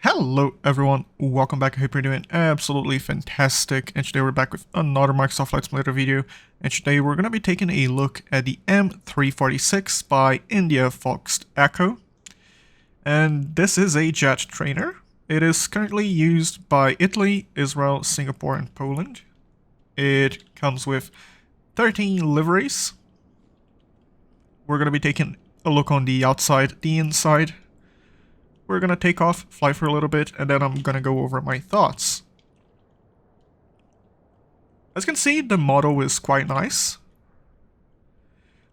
Hello everyone, welcome back. I hope you're doing absolutely fantastic, and today we're back with another Microsoft Flight Simulator video, and today we're going to be taking a look at the M346 by IndiaFoxtEcho, and this is a jet trainer. It is currently used by Italy, Israel, Singapore, and Poland. It comes with 13 liveries. We're going to be taking a look on the outside, the inside. We're going to take off, fly for a little bit, and then I'm going to go over my thoughts. As you can see, the model is quite nice.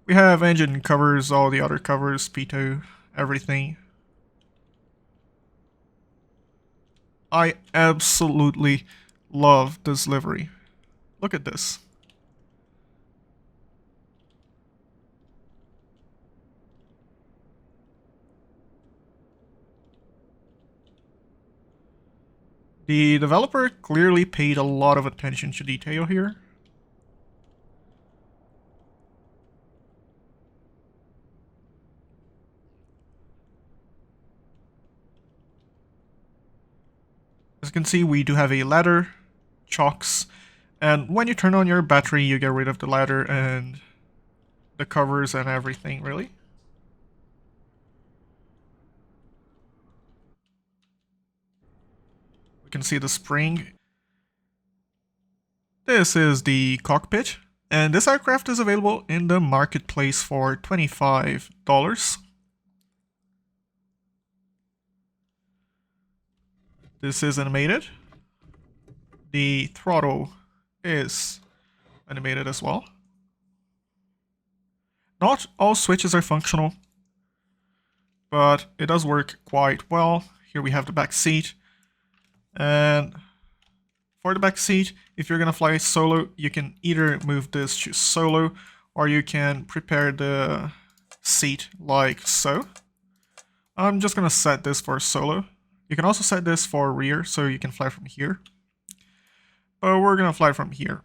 We have engine covers, all the other covers, pitot, everything. I absolutely love this livery. Look at this. The developer clearly paid a lot of attention to detail here. As you can see, we do have a ladder, chocks, and when you turn on your battery, you get rid of the ladder and the covers and everything, really. We can see the spring. This is the cockpit, and this aircraft is available in the marketplace for $25. This is animated. The throttle is animated as well. Not all switches are functional, but it does work quite well. Here we have the back seat. And for the back seat, if you're going to fly solo, you can either move this to solo, or you can prepare the seat like so. I'm just going to set this for solo. You can also set this for rear, so you can fly from here. But we're going to fly from here.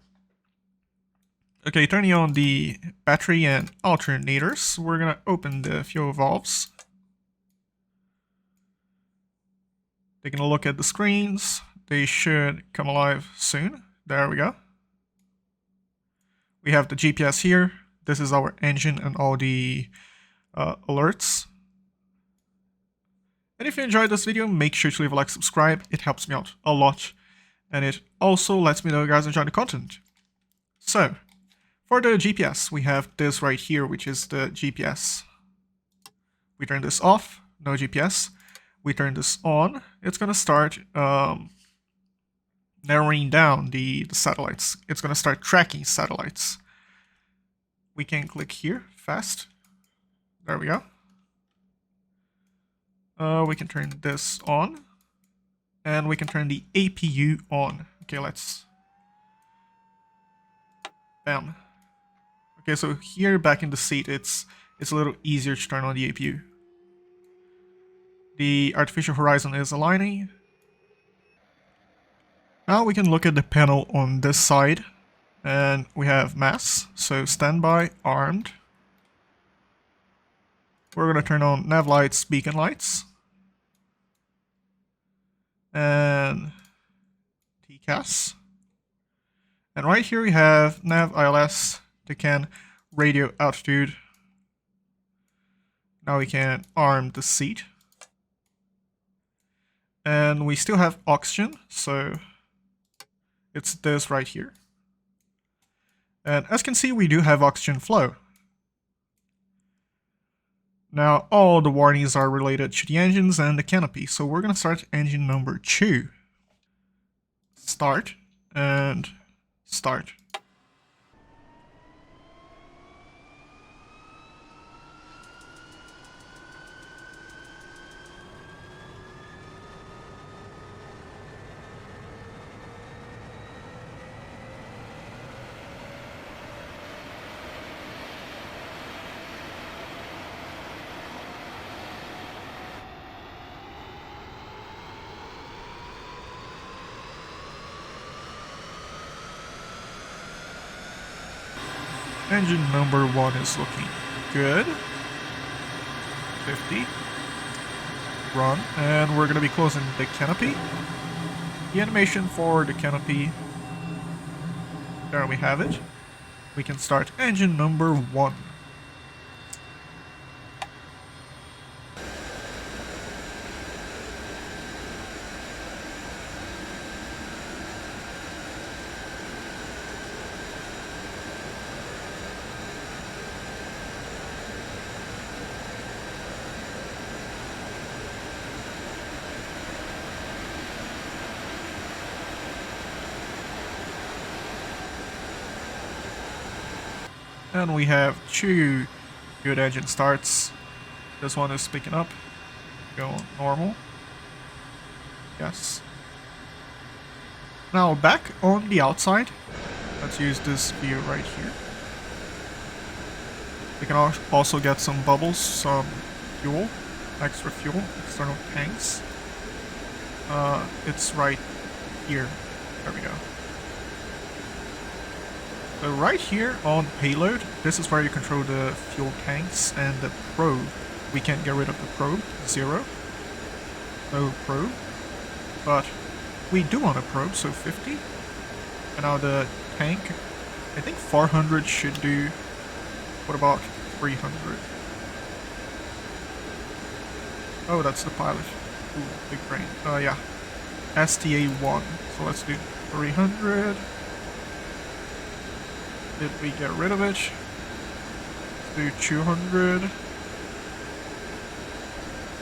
Okay, turning on the battery and alternators, we're going to open the fuel valves. Taking a look at the screens, they should come alive soon. There we go. We have the GPS here. This is our engine and all the alerts. And if you enjoyed this video, make sure to leave a like, subscribe. It helps me out a lot. And it also lets me know you guys enjoy the content. So, for the GPS, we have this right here, which is the GPS. We turn this off, no GPS. We turn this on, it's going to start narrowing down the satellites. It's going to start tracking satellites. We can click here, fast. There we go. We can turn this on. And we can turn the APU on. Okay, let's... Bam. Okay, so here back in the seat, it's a little easier to turn on the APU. The artificial horizon is aligning. Now we can look at the panel on this side, and we have mass, so standby, armed. We're going to turn on nav lights, beacon lights, and TCAS. And right here we have nav ILS, TCAN, radio altitude. Now we can arm the seat. And we still have oxygen, so it's this right here. And as you can see, we do have oxygen flow. Now, all the warnings are related to the engines and the canopy, so we're going to start engine number 2. Start, and start. Engine number 1 is looking good. 50. run, and we're going to be closing the canopy. The animation for the canopy, there we have it. We can start engine number 1. And we have 2 good engine starts. This one is picking up. Go normal. Yes. Now back on the outside. Let's use this view right here. We can also get some bubbles, some fuel, extra fuel, external tanks. It's right here. There we go. So right here on Payload, this is where you control the fuel tanks and the probe. We can't get rid of the probe, 0. No probe. But we do want a probe, so 50. And now the tank, I think 400 should do. What about 300? Oh, that's the pilot. Ooh, big brain. Yeah. STA1. So let's do 300. Did we get rid of it? Let's do 200.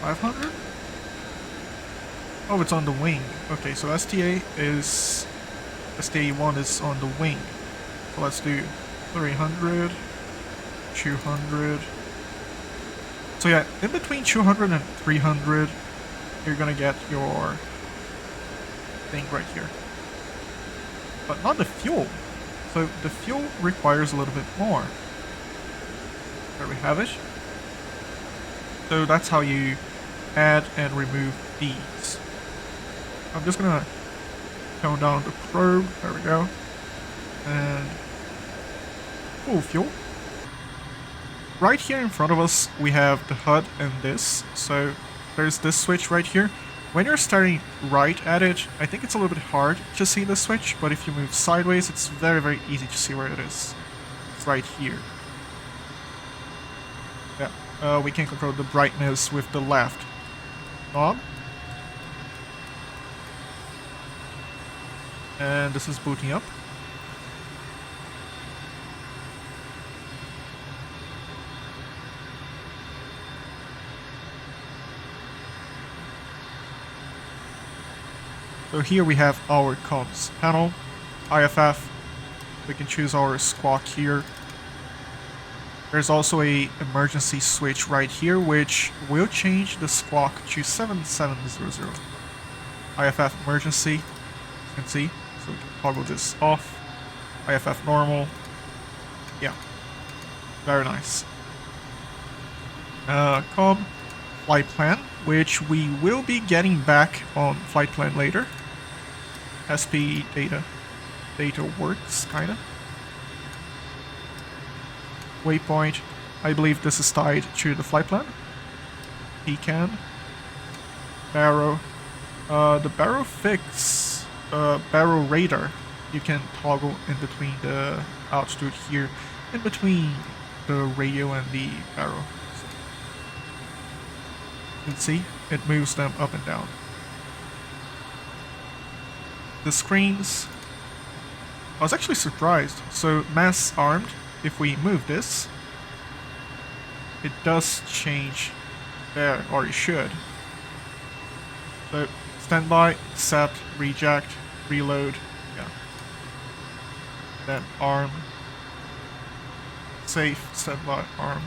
500? Oh, it's on the wing. Okay, so STA1 is on the wing. So let's do 300, 200. So yeah, in between 200 and 300, you're gonna get your thing right here. But not the fuel. So the fuel requires a little bit more. There we have it. So that's how you add and remove these. I'm just gonna tone down the probe. There we go. And full fuel. Right here in front of us we have the HUD and this. So there's this switch right here. When you're staring right at it, I think it's a little bit hard to see the switch, but if you move sideways, it's very, very easy to see where it is. It's right here. Yeah, we can control the brightness with the left knob. And this is booting up. So here we have our comms panel, IFF. We can choose our squawk here. There's also a emergency switch right here, which will change the squawk to 7700. IFF emergency, you can see. So we can toggle this off. IFF normal. Yeah, very nice. Comm flight plan, which we will be getting back on flight plan later. SP data works, kinda. Waypoint, I believe this is tied to the flight plan. Pecan. Barrow. The barrow fix, barrow radar, you can toggle in between the altitude here, in between the radio and the barrow. So you can see, it moves them up and down. The screens, I was actually surprised. So mass armed, if we move this, it does change there, or it should. So standby, set, reject, reload, yeah. Then arm, safe, standby, arm.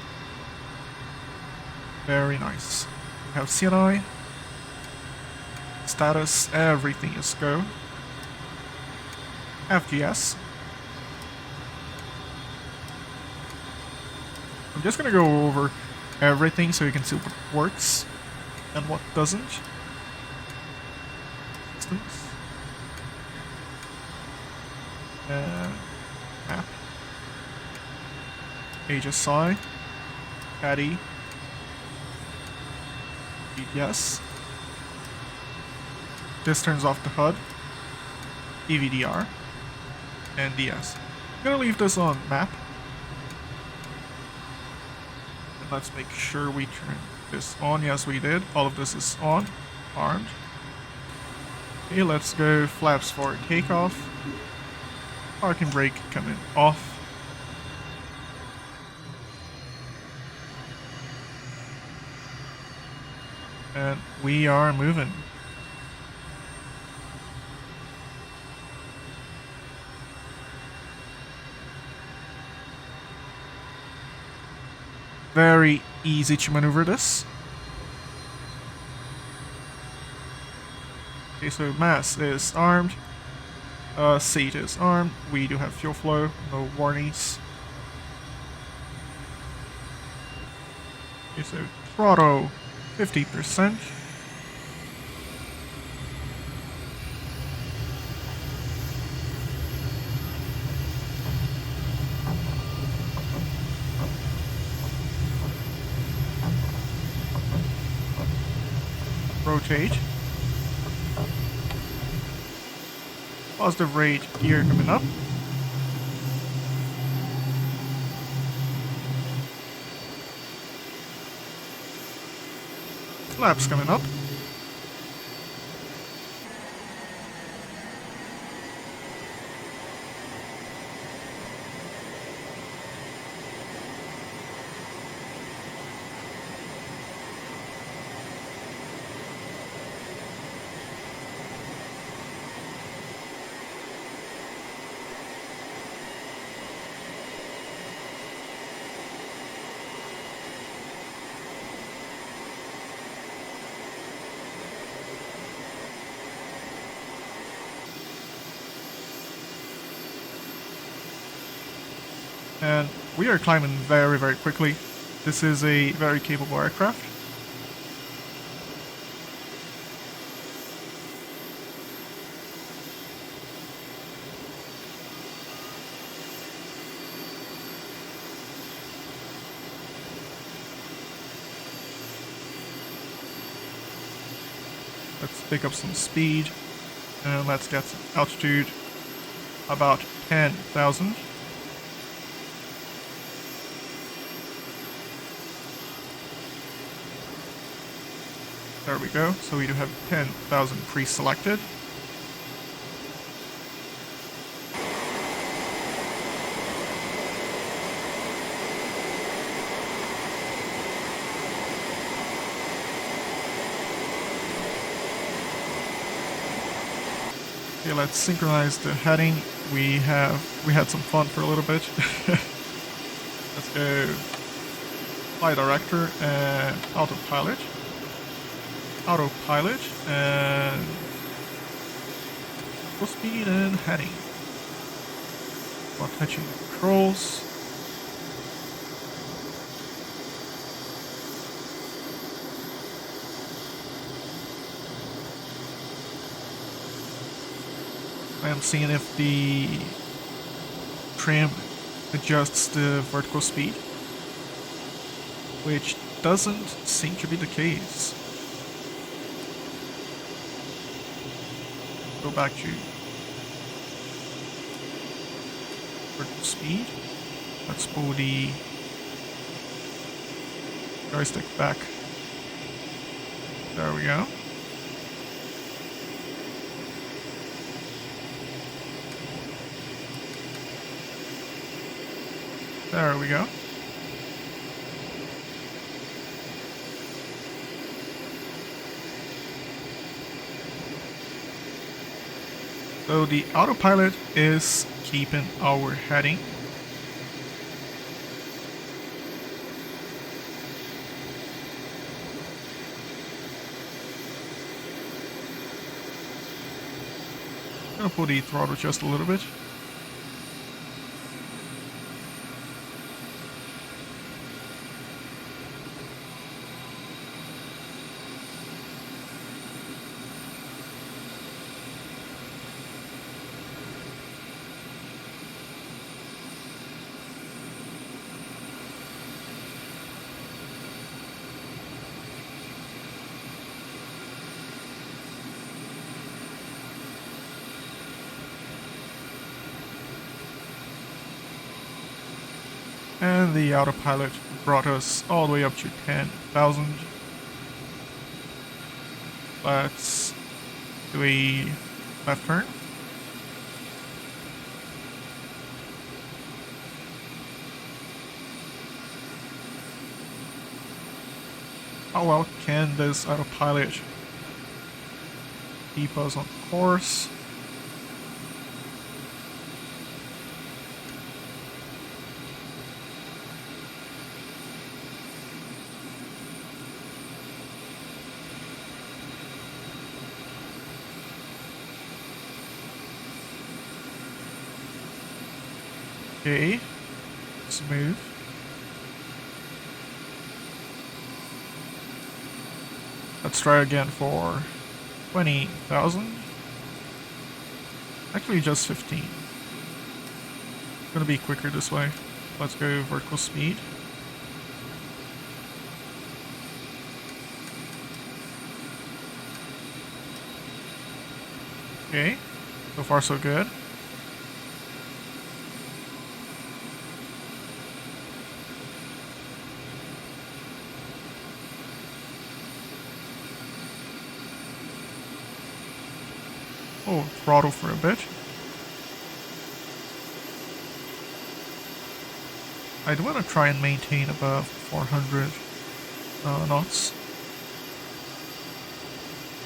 Very nice. We have CNI, status, everything is go. FGS. I'm just gonna go over everything so you can see what works and what doesn't. Systems. Map. HSI. Caddy. GPS. This turns off the HUD, EVDR, and DS. I'm gonna leave this on map. And let's make sure we turn this on. Yes, we did. All of this is on, armed. Okay, let's go flaps for takeoff. Parking brake coming off. And we are moving. Very easy to maneuver this. Okay, so mass is armed. Seat is armed. We do have fuel flow, no warnings. Okay, so throttle 50%. Rotate. Positive rate gear coming up. Flaps coming up. And we are climbing very, very quickly. This is a very capable aircraft. Let's pick up some speed and let's get some altitude, about 10,000. There we go. So we do have 10,000 pre-selected. Okay, let's synchronize the heading. We had some fun for a little bit. Let's go flight director and autopilot. Autopilot and full speed and heading. While touching the controls. I am seeing if the trim adjusts the vertical speed, which doesn't seem to be the case. Go back to vertical speed. Let's pull the joystick back. There we go. There we go. So the autopilot is keeping our heading. I'm gonna pull the throttle just a little bit. And the autopilot brought us all the way up to 10,000. Let's do a left turn. How well can this autopilot keep us on course? Okay, smooth. Let's try again for 20,000. Actually, just 15. It's gonna be quicker this way. Let's go vertical speed. Okay, so far so good. Oh, throttle for a bit. I do want to try and maintain above 400 knots.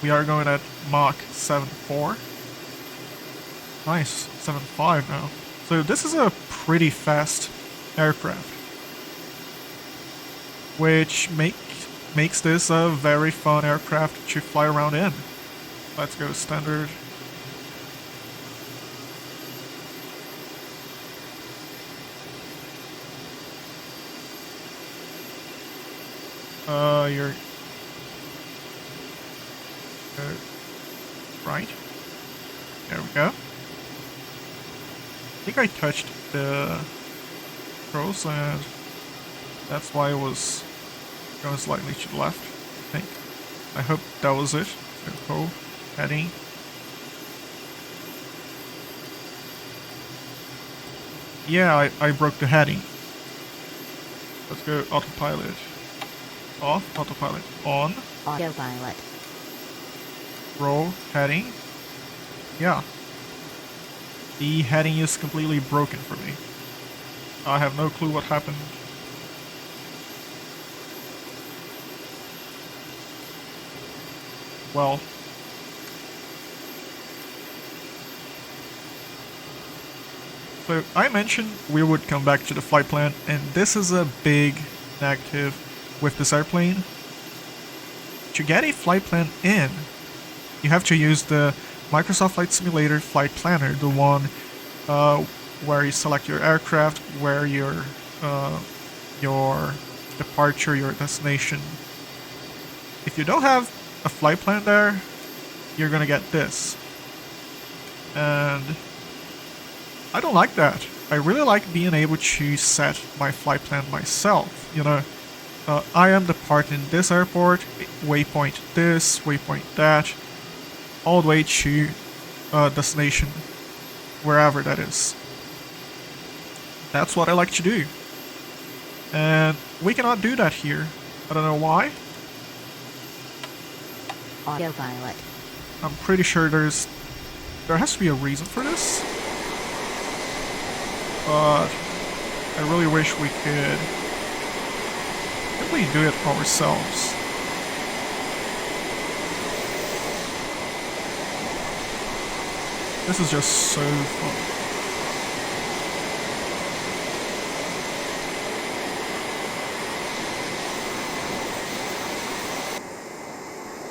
We are going at Mach 7.4. Nice, 7.5 now. So this is a pretty fast aircraft, which makes this a very fun aircraft to fly around in. Let's go standard. You're right. There we go. I think I touched the controls and that's why it was going slightly to the left, I think. I hope that was it. So go, heading. Yeah, I broke the heading. Let's go autopilot. Off, autopilot on. Autopilot. Roll, heading. Yeah. The heading is completely broken for me. I have no clue what happened. Well. So I mentioned we would come back to the flight plan, and this is a big negative with this airplane. To get a flight plan in, you have to use the Microsoft Flight Simulator Flight Planner, the one where you select your aircraft, where your departure, your destination. If you don't have a flight plan there, you're gonna get this. And I don't like that. I really like being able to set my flight plan myself, you know. I am departing this airport, waypoint this, waypoint that, all the way to destination, wherever that is. That's what I like to do. And we cannot do that here. I don't know why. Autopilot. I'm pretty sure there has to be a reason for this. But I really wish we could simply do it ourselves. This is just so fun.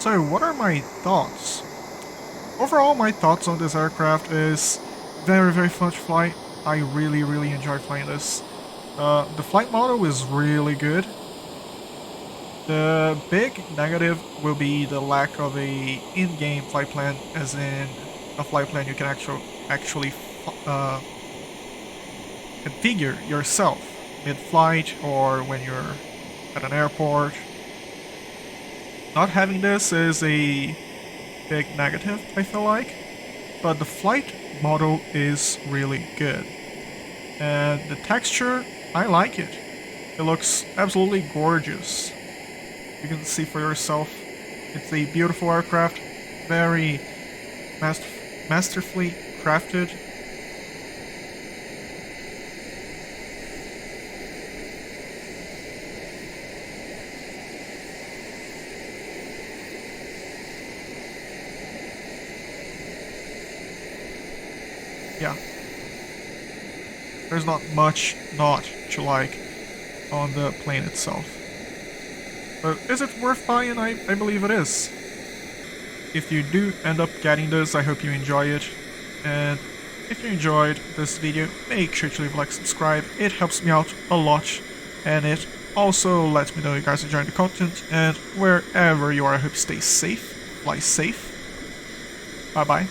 So, what are my thoughts? Overall, my thoughts on this aircraft is very, very fun to fly. I really, really enjoy flying this. The flight model is really good. The big negative will be the lack of a in-game flight plan, as in a flight plan you can actually configure yourself mid-flight or when you're at an airport. Not having this is a big negative, I feel like, but the flight model is really good. And the texture I like it. It looks absolutely gorgeous. You can see for yourself. It's a beautiful aircraft, very masterfully crafted. Yeah. There's not much not to like on the plane itself. But is it worth buying? I believe it is. If you do end up getting this, I hope you enjoy it. And if you enjoyed this video, make sure to leave a like, subscribe. It helps me out a lot. And it also lets me know you guys enjoy the content. And wherever you are, I hope you stay safe, fly safe. Bye bye.